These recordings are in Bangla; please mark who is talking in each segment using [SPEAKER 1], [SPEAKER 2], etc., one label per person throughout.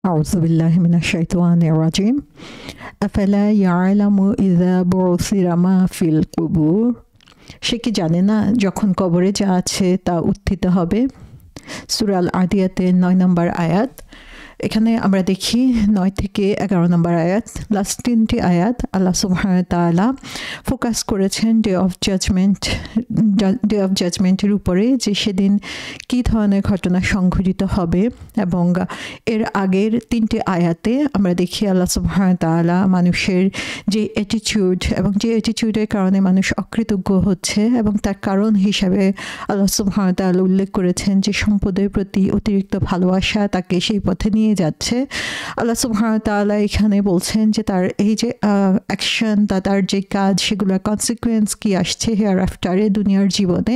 [SPEAKER 1] أعوذ بالله من الشيطان الرجيم أفلا يعلم إذا بعثر ما في القبور সে কি জানে না যখন কবরে যা আছে তা উত্থিত হবে। সূরা আল আদিয়াতের 9 নম্বর আয়াত। এখানে আমরা দেখি 9 থেকে 11 নম্বর আয়াত, লাস্ট 3টি আয়াত আল্লাহ সুবহানাহু ওয়া তাআলা ফোকাস করেছেন ডে অফ জাজমেন্টের উপরে, যে সেদিন কী ধরনের ঘটনা সংঘটিত হবে। এবং এর আগের 3টি আয়াতে আমরা দেখি আল্লাহ সুবহানাহু ওয়া তাআলা মানুষের যে অ্যাটিটিউড এবং যে অ্যাটিটিউডের কারণে মানুষ অকৃতজ্ঞ হচ্ছে এবং তার কারণ হিসাবে আল্লাহ সুবহানাহু ওয়া তাআলা উল্লেখ করেছেন যে সম্পদের প্রতি অতিরিক্ত ভালোবাসা তাকে সেই পথে নিয়ে যাচ্ছে। আল্লাহ সুবহানাহু ওয়া তাআলা এখানে বলছেন যে তার এই যে অ্যাকশন, তার যে কাজ, সেগুলোর কনসিকুয়েন্স কি আসছে হেয়ার আফটারে, দুনিয়ার জীবনে,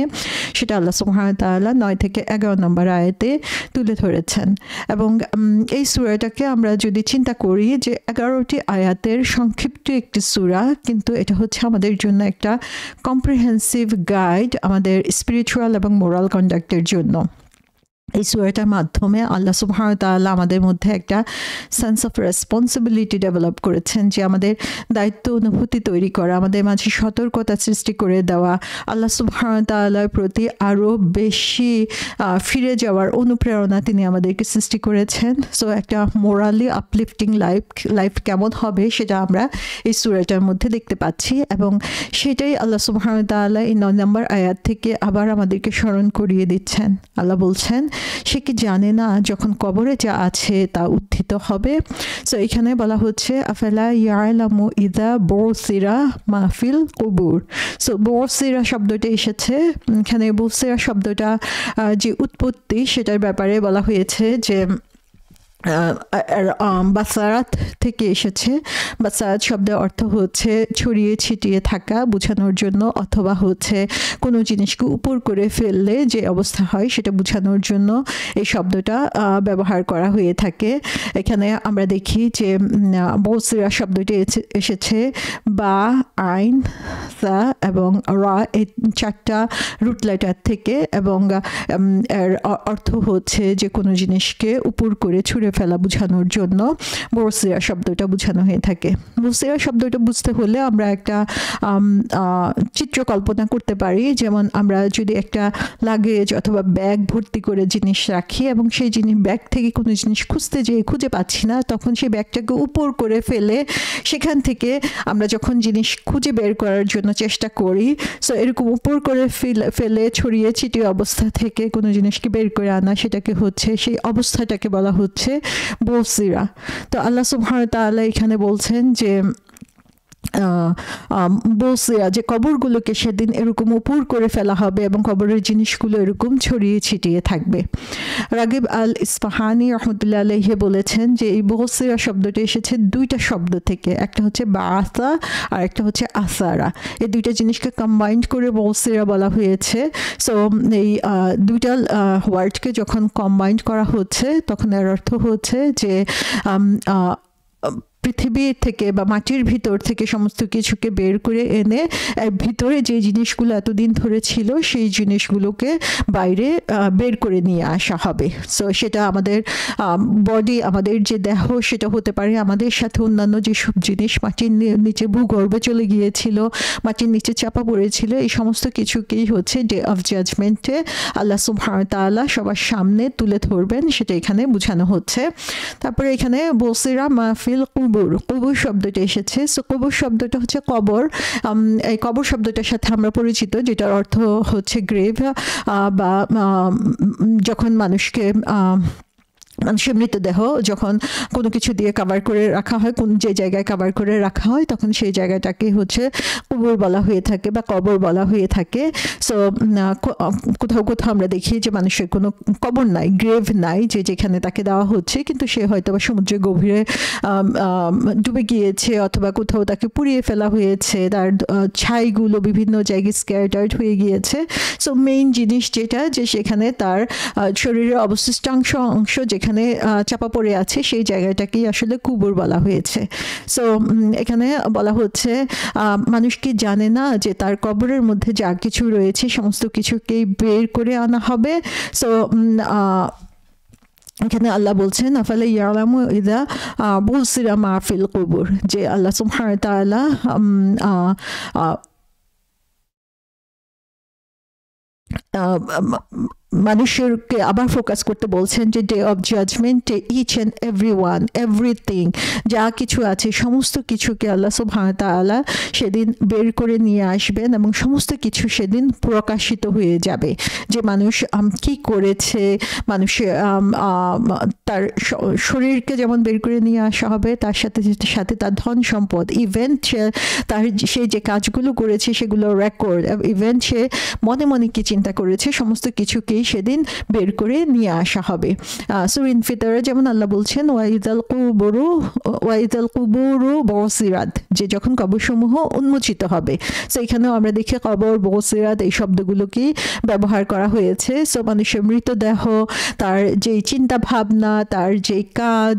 [SPEAKER 1] সেটা আল্লাহ সুবহানাহু ওয়া তাআলা 9 থেকে 11 নম্বর আয়াতে তুলে ধরেছেন। এবং এই সূরাটাকে আমরা যদি চিন্তা করি যে 11টি আয়াতের সংক্ষিপ্ত একটি সূরা, কিন্তু এটা হচ্ছে আমাদের জন্য একটা কম্প্রিহেন্সিভ গাইড আমাদের স্পিরিচুয়াল এবং মোরাল কন্ডাক্টের জন্য। এই সূরাটার মাধ্যমে আল্লাহ সুবহানাহু ওয়া তাআলা আমাদের মধ্যে একটা সেন্স অফ রেসপন্সিবিলিটি ডেভেলপ করেছেন, যে আমাদের দায়িত্ব অনুভূতি তৈরি করা, আমাদের মাঝে সতর্কতা সৃষ্টি করে দেওয়া, আল্লাহ সুবহানাহু ওয়া তাআলার প্রতি আরও বেশি ফিরে যাওয়ার অনুপ্রেরণা তিনি আমাদেরকে সৃষ্টি করেছেন। সো একটা মোরালি আপলিফটিং লাইফ কেমন হবে সেটা আমরা এই সূরাটার মধ্যে দেখতে পাচ্ছি। এবং সেটাই আল্লাহ সুবহানাহু ওয়া তাআলা এই 9 নম্বর আয়াত থেকে আবার আমাদেরকে স্মরণ করিয়ে দিচ্ছেন। আল্লাহ বলছেন সে কি জানে না যখন কবরে যা আছে তা উত্থিত হবে। সো এখানে বলা হচ্ছে আফালা ইয়ালামু ইযা বুসিরা মা ফিল কুবুর। সো বুসিরা শব্দটা এসেছে এখানে, বুসিরা শব্দটা যে উৎপত্তি সেটার ব্যাপারে বলা হয়েছে যে বাসারাত থেকে এসেছে। বাসারাত শব্দের অর্থ হচ্ছে ছড়িয়ে ছিটিয়ে থাকা বোঝানোর জন্য, অথবা হচ্ছে কোনো জিনিসকে উপর করে ফেললে যে অবস্থা হয় সেটা বোঝানোর জন্য এই শব্দটা ব্যবহার করা হয়ে থাকে। এখানে আমরা দেখি যে বসিরা শব্দটি এসেছে বা, আইন, সা এবং রা, এই 4টা রুট লেটার থেকে। এবং এর অর্থ হচ্ছে যে কোনো জিনিসকে উপর করে ছুঁড়ে ফেলা বোঝানোর জন্য বসিরা শব্দটা বোঝানো হয়ে থাকে। বসিরা শব্দটা বুঝতে হলে আমরা একটা চিত্র কল্পনা করতে পারি। যেমন আমরা যদি একটা লাগেজ অথবা ব্যাগ ভর্তি করে জিনিস রাখি এবং সেই ব্যাগ থেকে কোনো জিনিস খুঁজে পাচ্ছি না, তখন সেই ব্যাগটাকে উপর করে ফেলে সেখান থেকে আমরা যখন জিনিস খুঁজে বের করার জন্য চেষ্টা করি, সো এরকম উপর করে ফেলে ছড়িয়ে ছিটিয়ে অবস্থা থেকে কোনো জিনিসকে বের করে আনা, সেটাকে হচ্ছে সেই অবস্থাটাকে বলা হচ্ছে বসিরা। তো আল্লাহ সুবহানাহু ওয়া তাআলা এখানে বলছেন যে বসিরা, যে কবরগুলোকে সেদিন এরকম উপর করে ফেলা হবে এবং কবরের জিনিসগুলো এরকম ছড়িয়ে ছিটিয়ে থাকবে। রাগিব আল ইসফাহানি রহমতুল্লাহ আলাইহি বলেছেন যে এই বসিরা শব্দটি এসেছে 2টা শব্দ থেকে, একটা হচ্ছে বাআসা আর একটা হচ্ছে আসারা। এই 2টা জিনিসকে কম্বাইন্ড করে বসিরা বলা হয়েছে। সো এই 2টা ওয়ার্ডকে যখন কম্বাইন্ড করা হচ্ছে তখন এর অর্থ হচ্ছে যে পৃথিবী থেকে বা মাটির ভিতর থেকে সমস্ত কিছুকে বের করে এনে এর ভিতরে যে জিনিসগুলো এতদিন ধরে ছিল সেই জিনিসগুলোকে বাইরে বের করে নিয়ে আসা হবে। সো সেটা আমাদের বডি, আমাদের যে দেহ, সেটা হতে পারে আমাদের সাথে অন্যান্য যেসব জিনিস মাটির নিচে ভূগর্ভে চলে গিয়েছিল, মাটির নিচে চাপা পড়েছিল, এই সমস্ত কিছুকেই হচ্ছে ডে অফ জাজমেন্টে আল্লাহ সুবহানাহু ওয়া তাআলা সবার সামনে তুলে ধরবেন, সেটা এখানে বোঝানো হচ্ছে। তারপরে এখানে বসিরা মাহফিল কবর শব্দটা এসেছে। সো কবর শব্দটা হচ্ছে কবর। এই কবর শব্দটার সাথে আমরা পরিচিত, যেটার অর্থ হচ্ছে গ্রেভ, বা যখন মানুষের মৃতদেহ যখন কোনো কিছু দিয়ে কভার করে রাখা হয়, যে জায়গায় কভার করে রাখা হয়, তখন সেই জায়গাটাকে হচ্ছে কবর বলা হয়ে থাকে বা কবর বলা হয়ে থাকে। সো কোথাও আমরা দেখি যে মানুষের কোনো কবর নাই, গ্রেভ নাই, যেখানে তাকে দেওয়া হচ্ছে, কিন্তু সে হয়তো বা সমুদ্রের গভীরে ডুবে গিয়েছে অথবা কোথাও তাকে পুড়িয়ে ফেলা হয়েছে, তার ছাইগুলো বিভিন্ন জায়গায় স্ক্যাটার্ড হয়ে গিয়েছে। সো মেইন জিনিস যেটা, যে সেখানে তার শরীরের অবশিষ্টাংশ যেখানে চাপা পড়ে আছে সেই জায়গাটাকেই আসলে কুবুর বলা হয়েছে। সো এখানে বলা হচ্ছে মানুষ কি জানে না যে তার কবরের মধ্যে যা কিছু রয়েছে সমস্ত কিছুকেই বের করে আনা হবে। সো এখানে আল্লাহ বলছেন আফালা ইয়ালামু ইযা বুসিরা মা ফিল কুবুর, যে আল্লাহ সুবহানাহু ওয়া তাআলা মানুষকে আবার ফোকাস করতে বলছেন যে ডে অফ জাজমেন্টে ইচ অ্যান্ড এভরিওয়ান এভরিথিং যা কিছু আছে সমস্ত কিছুকে আল্লাহ সুবহানাহু ওয়া তাআলা সেদিন বের করে নিয়ে আসবেন এবং সমস্ত কিছু সেদিন প্রকাশিত হয়ে যাবে, যে মানুষ কি করেছে, মানুষের তার শরীরকে যেমন বের করে নিয়ে আসা হবে, তার সাথে সাথে তার ধন সম্পদ, ইভেন্ট তার সে যে কাজগুলো করেছে সেগুলো রেকর্ড, ইভেন্ট সে মনে মনে কি চিন্তা করেছে সমস্ত কিছুকে সেদিন বের করে নিয়ে আসা হবে। সূরা ইনফিতরে যেমন আল্লাহ বলছেন ওয়াইদাল কুবুরু বসিরাত, যে যখন কবরসমূহ উন্মোচিত হবে। সো এখানেও আমরা দেখি কবর, বসিরাত এই শব্দগুলোকে ব্যবহার করা হয়েছে। সো মানুষের মৃতদেহ, তার যে চিন্তা ভাবনা, তার যে কাজ,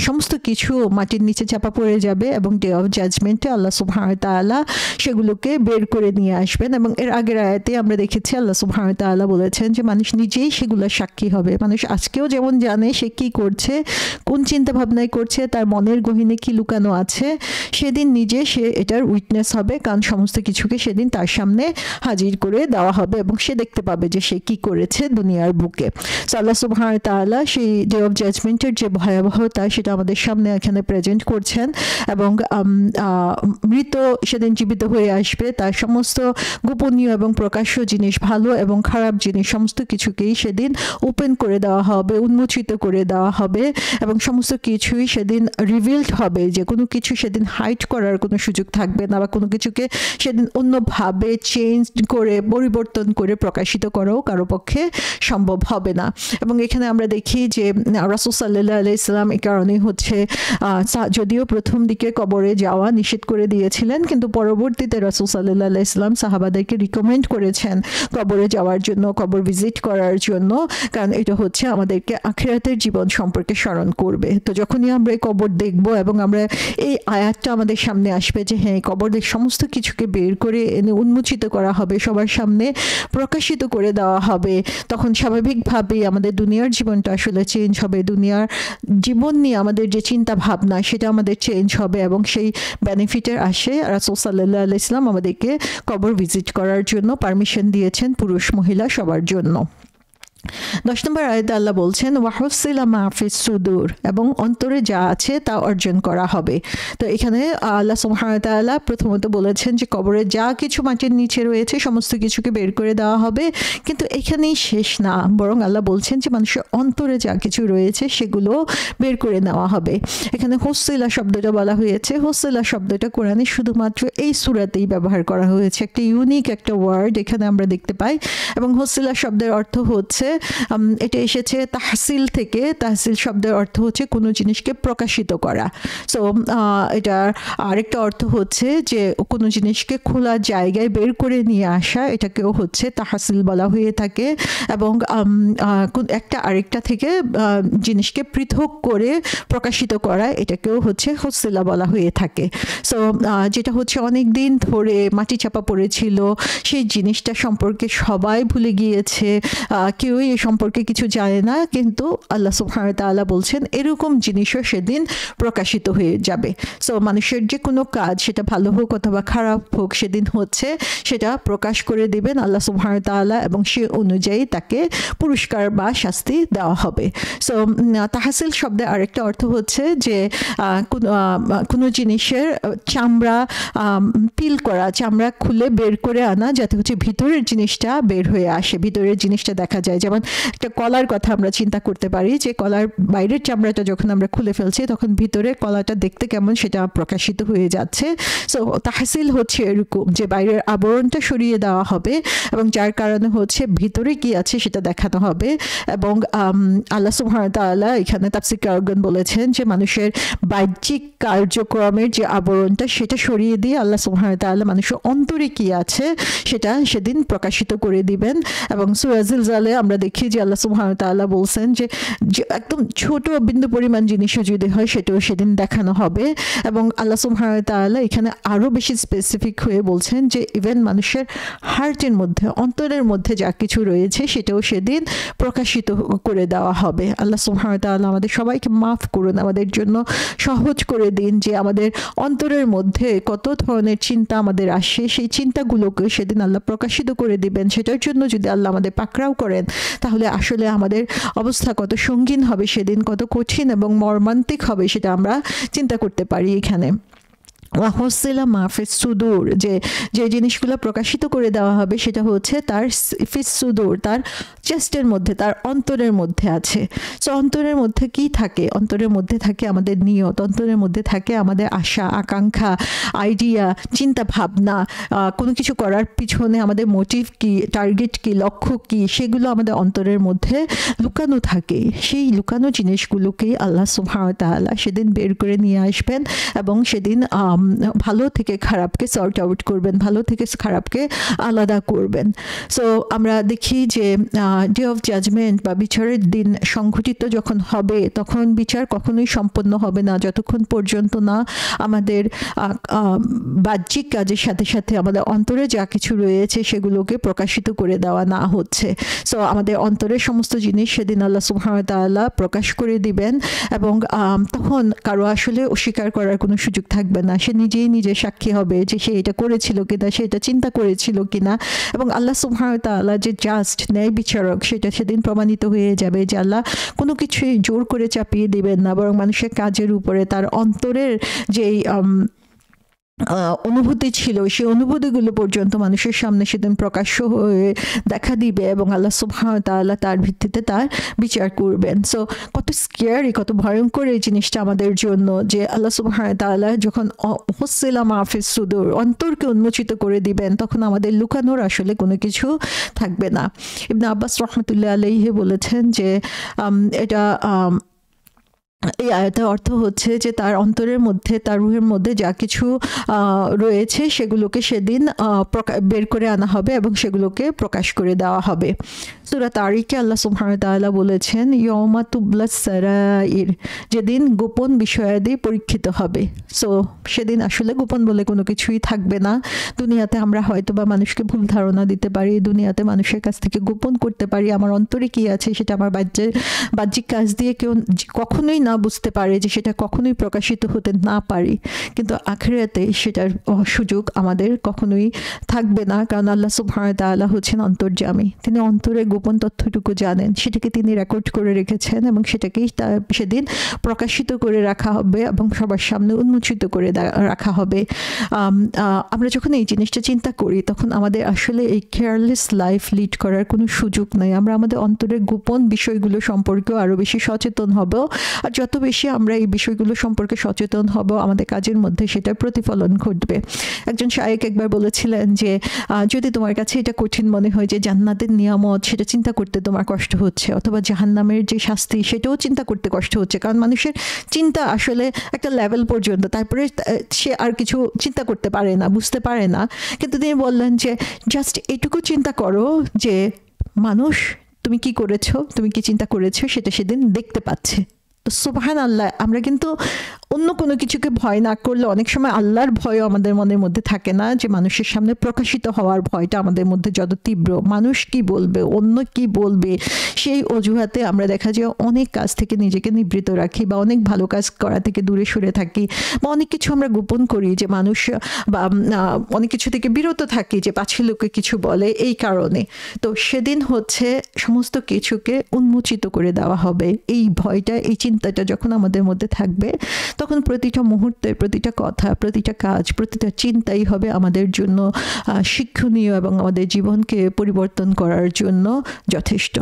[SPEAKER 1] সমস্ত কিছু মাটির নিচে চাপা পড়ে যাবে এবং ডে অফ জাজমেন্টে আল্লাহ সুবহানাহু ওয়া তাআলা সেগুলোকে বের করে নিয়ে আসবেন। এবং এর আগের আয়াতে আমরা দেখেছি আল্লাহ সুবহানাহু ওয়া তাআলা বলেছেন যে মানুষ নিজেই সেগুলো সাক্ষী হবে। মানুষ আজকেও যেমন জানে সে কি করছে, কোন চিন্তা ভাবনায় করছে, তার মনের গহীনে কি লুকানো আছে, সেদিন নিজে সে এটার উইটনেস হবে, কারণ সমস্ত কিছুকে সেদিন তার সামনে হাজির করে দেওয়া হবে এবং সে দেখতে পাবে যে সে কি করেছে দুনিয়ার বুকে। সো আল্লাহ সুবহানাহু ওয়া তাআলা সেই ডে অফ জাজমেন্টের যে ভয়াবহতা সেটা আমাদের সামনে এখানে প্রেজেন্ট করছেন এবং মৃত সেদিন জীবিত হয়ে আসবে, তার সমস্ত গোপনীয় এবং প্রকাশ্য জিনিস, ভালো এবং খারাপ জিনিস সমস্ত কিছুকেই সেদিন ওপেন করে দেওয়া হবে, উন্মোচিত করে দেওয়া হবে এবং সমস্ত কিছুই সেদিন রিভিলড হবে, যে কোনো কিছু সেদিন হাইড করার কোনো সুযোগ থাকবে না বা কোনো কিছুকে সেদিন অন্যভাবে চেঞ্জ করে পরিবর্তন করে প্রকাশিত করাও কারো পক্ষে সম্ভব হবে না। এবং এখানে আমরা দেখি যে রাসূল সাল্লাল্লাহু আলাইহি সাল্লাম এই কারণে হচ্ছে যদিও প্রথম দিকে কবরে যাওয়া নিষেধ করে দিয়েছিলেন, কিন্তু পরবর্তীতে রাসূল সাল্লাল্লাহু আলাইহি সাল্লাম সাহাবাদেরকে রিকমেন্ড করেছেন কবরে যাওয়ার জন্য, কবর ভিজিট করার জন্য, কারণ এটা হচ্ছে আমাদেরকে আখিরাতের জীবন সম্পর্কে স্মরণ করবে। তো যখনই আমরা এই কবর দেখব এবং আমরা এই আয়াতটা আমাদের সামনে আসবে যে হ্যাঁ কবরের সমস্ত কিছুকে বের করে এনে উন্মোচিত করা হবে, সবার সামনে প্রকাশিত করে দেওয়া হবে, তখন স্বাভাবিকভাবেই আমাদের দুনিয়ার জীবনটা আসলে চেঞ্জ হবে। দুনিয়ার জীবন নিয়ে আমাদের যে চিন্তা ভাবনা সেটা আমাদের চেঞ্জ হবে এবং সেই বেনিফিটের আসে রাসূল সাল্লাল্লাহু আলাইহি সাল্লাম আমাদেরকে কবর ভিজিট করার জন্য পারমিশন দিয়েছেন, পুরুষ মহিলা সবার জন্য। 10 নম্বর আয়াতে আল্লাহ বলছেন ওয়াহুসিলা মা ফিস সুদূর, এবং অন্তরে যা আছে তা অর্জন করা হবে। তো এখানে আল্লাহ সুবহানাহু ওয়া তাআলা প্রথমত বলেছেন যে কবরে যা কিছু মাটির নিচে রয়েছে সমস্ত কিছুকে বের করে দেওয়া হবে, কিন্তু এখানেই শেষ না, বরং আল্লাহ বলছেন যে মানুষের অন্তরে যা কিছু রয়েছে সেগুলো বের করে নেওয়া হবে। এখানে হুসিলা শব্দটা বলা হয়েছে, হুসিলা শব্দটা কোরআনে শুধুমাত্র এই সূরাতেই ব্যবহার করা হয়েছে, একটা ইউনিক একটা ওয়ার্ড এখানে আমরা দেখতে পাই। এবং হুসিলা শব্দের অর্থ হচ্ছে, এটা এসেছে তাহসিল থেকে, তাহসিল শব্দের অর্থ হচ্ছে কোনো জিনিসকে প্রকাশিত করা। সো এটার আরেকটা অর্থ হচ্ছে যে কোনো জিনিসকে খোলা জায়গায় বের করে নিয়ে আসা, এটাকেও হচ্ছে তাহসিল বলা হয়ে থাকে। এবং একটা আরেকটা থেকে জিনিসকে পৃথক করে প্রকাশিত করা, এটাকেও হচ্ছে হুসিলা বলা হয়ে থাকে। সো যেটা হচ্ছে অনেক দিন ধরে মাটি চাপা পড়েছিল, সেই জিনিসটা সম্পর্কে সবাই ভুলে গিয়েছে, কেউই এ সম্পর্কে কিছু জানে না, কিন্তু আল্লাহ সুবহানাহু ওয়া তাআলা বলছেন এরকম জিনিসও সেদিন প্রকাশিত হয়ে যাবে। সো মানুষের যে কোনো কাজ সেটা ভালো হোক অথবা খারাপ হোক সেদিন হচ্ছে সেটা প্রকাশ করে দিবেন আল্লাহ সুবহানাহু ওয়া তাআলা এবং সে অনুযায়ী তাকে পুরস্কার বা শাস্তি দেওয়া হবে। সো তাহসিল শব্দের আরেকটা অর্থ হচ্ছে যে কোনো জিনিসের চামড়া পিল করা, চামড়া খুলে বের করে আনা, যাতে হচ্ছে ভিতরের জিনিসটা বের হয়ে আসে, ভিতরের জিনিসটা দেখা যায়। যেমন একটা কলার কথা আমরা চিন্তা করতে পারি যে কলার বাইরের চামড়াটা যখন আমরা খুলে ফেলছি তখন ভিতরে কলাটা দেখতে কেমন সেটা প্রকাশিত হয়ে যাচ্ছে। সো তাহসিল হচ্ছে এরকম যে বাইরের আবরণটা সরিয়ে দেওয়া হবে এবং যার কারণে হচ্ছে ভিতরে কি আছে সেটা দেখানো হবে। এবং আল্লাহ সুবহানাহু ওয়া তাআলা এখানে তাফসীরকারগণ বলেছেন যে মানুষের বাহ্যিক কার্যক্রমের যে আবরণটা সেটা সরিয়ে দিয়ে আল্লাহ সুবহানাহু ওয়া তাআলা মানুষের অন্তরে কি আছে সেটা সেদিন প্রকাশিত করে দিবেন। এবং সূরা জিলজালে আমরা দেখি যে আল্লাহ সুবহানাহু ওয়া তাআলা বলছেন যে একদম ছোট বিন্দু পরিমাণ জিনিসও যদি হয় সেটাও সেদিন দেখানো হবে। এবং আল্লাহ সুবহানাহু ওয়া তাআলা এখানে আরও বেশি স্পেসিফিক হয়ে বলছেন যে ইভেন মানুষের হার্টের মধ্যে, অন্তরের মধ্যে যা কিছু রয়েছে সেটাও সেদিন প্রকাশিত করে দেওয়া হবে। আল্লাহ সুবহানাহু ওয়া তাআলা আমাদের সবাইকে মাফ করুন, আমাদের জন্য সহজ করে দিন যে আমাদের অন্তরের মধ্যে কত ধরনের চিন্তা আমাদের আসে, সেই চিন্তাগুলোকে সেদিন আল্লাহ প্রকাশিত করে দিবেন। সেটার জন্য যদি আল্লাহ আমাদের পাকড়াও করেন তাহলে আসলে আমাদের অবস্থা কত সঙ্গীন হবে সেদিন, কত কঠিন এবং মর্মান্তিক হবে সেটা আমরা চিন্তা করতে পারি। এখানে ওয়াহসিলা মাহফিস সুদূর, যে জিনিসগুলো প্রকাশিত করে দেওয়া হবে সেটা হচ্ছে তার ফিস সুদূর, তার চেস্টের মধ্যে, তার অন্তরের মধ্যে আছে। সো অন্তরের মধ্যে কি থাকে? অন্তরের মধ্যে থাকে আমাদের নিয়ত, অন্তরের মধ্যে থাকে আমাদের আশা আকাঙ্ক্ষা, আইডিয়া, চিন্তা ভাবনা, কোনো কিছু করার পিছনে আমাদের মোটিভ কি, টার্গেট কি, লক্ষ্য কি, সেগুলো আমাদের অন্তরের মধ্যে লুকানো থাকে। সেই লুকানো জিনিসগুলোকেই আল্লাহ সুবহানাহু ওয়া তাআলা সেদিন বের করে নিয়ে আসবেন এবং সেদিন ভালো থেকে খারাপকে সর্ট আউট করবেন, ভালো থেকে খারাপকে আলাদা করবেন। সো আমরা দেখি যে ডে অফ জাজমেন্ট বা বিচারের দিন সংঘটিত যখন হবে তখন বিচার কখনোই সম্পন্ন হবে না যতক্ষণ পর্যন্ত না আমাদের বাহ্যিক কাজের সাথে সাথে আমাদের অন্তরে যা কিছু রয়েছে সেগুলোকে প্রকাশিত করে দেওয়া না হচ্ছে। সো আমাদের অন্তরের সমস্ত জিনিস সেদিন আল্লাহ সুবহানাহু ওয়া তাআলা প্রকাশ করে দিবেন এবং তখন কারো আসলে অস্বীকার করার কোনো সুযোগ থাকবে না। সে নিজেই নিজে সাক্ষী হবে যে সে এটা করেছিল কিনা, সে এটা চিন্তা করেছিল কিনা। এবং আল্লাহ সুবহানাহু ওয়া তাআলা যে জাস্ট ন্যায় বিচারক সেটা সেদিন প্রমাণিত হয়ে যাবে যে আল্লাহ কোনো কিছুই জোর করে চাপিয়ে দিবেন না, বরং মানুষের কাজের উপরে তার অন্তরের যেই অনুভূতি ছিল সেই অনুভূতিগুলো পর্যন্ত মানুষের সামনে সেদিন প্রকাশ্য হয়ে দেখা দিবে এবং আল্লাহ সুবহানাহু ওয়া তাআলা তার ভিত্তিতে তার বিচার করবেন। সো কত স্কেয়ারি, কত ভয়ঙ্কর এই জিনিসটা আমাদের জন্য যে আল্লাহ সুবহানাহু ওয়া তাআলা যখন হুসিলা মাহফিস সুদূর, অন্তরকে উন্মোচিত করে দিবেন তখন আমাদের লুকানোর আসলে কোনো কিছু থাকবে না। ইবনে আব্বাস রাহমাতুল্লাহ আলাইহি বলেছেন যে এটা এই আয়াতের অর্থ হচ্ছে যে তার অন্তরের মধ্যে, তার রুহের মধ্যে যা কিছু রয়েছে সেগুলোকে সেদিন বের করে আনা হবে এবং সেগুলোকে প্রকাশ করে দেওয়া হবে। সূরা তারিকে আল্লাহ সুবহানাহু ওয়া তাআলা বলেছেন ইয়াউমা তুবলাস সারাইর, যেদিন গোপন বিষয়াদি পরীক্ষিত হবে। সো সেদিন আসলে গোপন বলে কোনো কিছুই থাকবে না। দুনিয়াতে আমরা হয়তো বা মানুষকে ভুল ধারণা দিতে পারি, দুনিয়াতে মানুষের কাছ থেকে গোপন করতে পারি আমার অন্তরে কি আছে, সেটা আমার বাহ্যিক কাজ দিয়ে কেউ কখনোই না বুঝতে পারে, যে সেটা কখনোই প্রকাশিত হতে না পারি। কিন্তু আখিরাতে সেটার সুযোগ আমাদের কখনোই থাকবে না, কারণ আল্লাহ সুবহানাহু ওয়া তাআলা হচ্ছেন অন্তর্যামী। তিনি অন্তরে গোপন তথ্যটুকু জানেন, সেটাকে তিনি রেকর্ড করে রেখেছেন এবং সেটাকেই সেদিন প্রকাশিত করে রাখা হবে এবং সবার সামনে উন্মোচিত করে রাখা হবে। আমরা যখন এই জিনিসটা চিন্তা করি তখন আমাদের আসলে এই কেয়ারলেস লাইফ লিড করার কোনো সুযোগ নাই। আমরা আমাদের অন্তরের গোপন বিষয়গুলো সম্পর্কেও আরও বেশি সচেতন হব, আর যত বেশি আমরা এই বিষয়গুলো সম্পর্কে সচেতন হব আমাদের কাজের মধ্যে সেটার প্রতিফলন ঘটবে। একজন শায়েখ একবার বলেছিলেন যে যদি তোমার কাছে এটা কঠিন মনে হয় যে জান্নাতের নিয়ামত সেটা চিন্তা করতে তোমার কষ্ট হচ্ছে, অথবা জাহান্নামের যে শাস্তি সেটাও চিন্তা করতে কষ্ট হচ্ছে, কারণ মানুষের চিন্তা আসলে একটা লেভেল পর্যন্ত, তারপরে সে আর কিছু চিন্তা করতে পারে না, বুঝতে পারে না। কিন্তু তিনি বললেন যে জাস্ট এটুকু চিন্তা করো যে মানুষ তুমি কি করেছো, তুমি কি চিন্তা করেছো সেটা সেদিন দেখতে পাচ্ছে। তো সুবহানাল্লাহ, আমরা কিন্তু অন্য কোনো কিছুকে ভয় না করলে অনেক সময় আল্লাহর ভয়ও আমাদের মনের মধ্যে থাকে না, যে মানুষের সামনে প্রকাশিত হওয়ার ভয়টা আমাদের মধ্যে যত তীব্র, মানুষ কি বলবে, অন্য কি বলবে, সেই অজুহাতে আমরা দেখা যায় অনেক কাজ থেকে নিজেকে নিবৃত রাখি বা অনেক ভালো কাজ করা থেকে দূরে সরে থাকি, বা অনেক কিছু আমরা গোপন করি যে মানুষ, বা অনেক কিছু থেকে বিরত থাকি যে পাছে লোকে কিছু বলে এই কারণে। তো সেদিন হচ্ছে সমস্ত কিছুকে উন্মোচিত করে দেওয়া হবে। এই ভয়টা, এই চিন্তাটা যখন আমাদের মধ্যে থাকবে তখন প্রতিটা মুহূর্তে, প্রতিটা কথা, প্রতিটা কাজ, প্রতিটা চিন্তাই হবে আমাদের জন্য শিক্ষণীয় এবং আমাদের জীবনকে পরিবর্তন করার জন্য যথেষ্ট।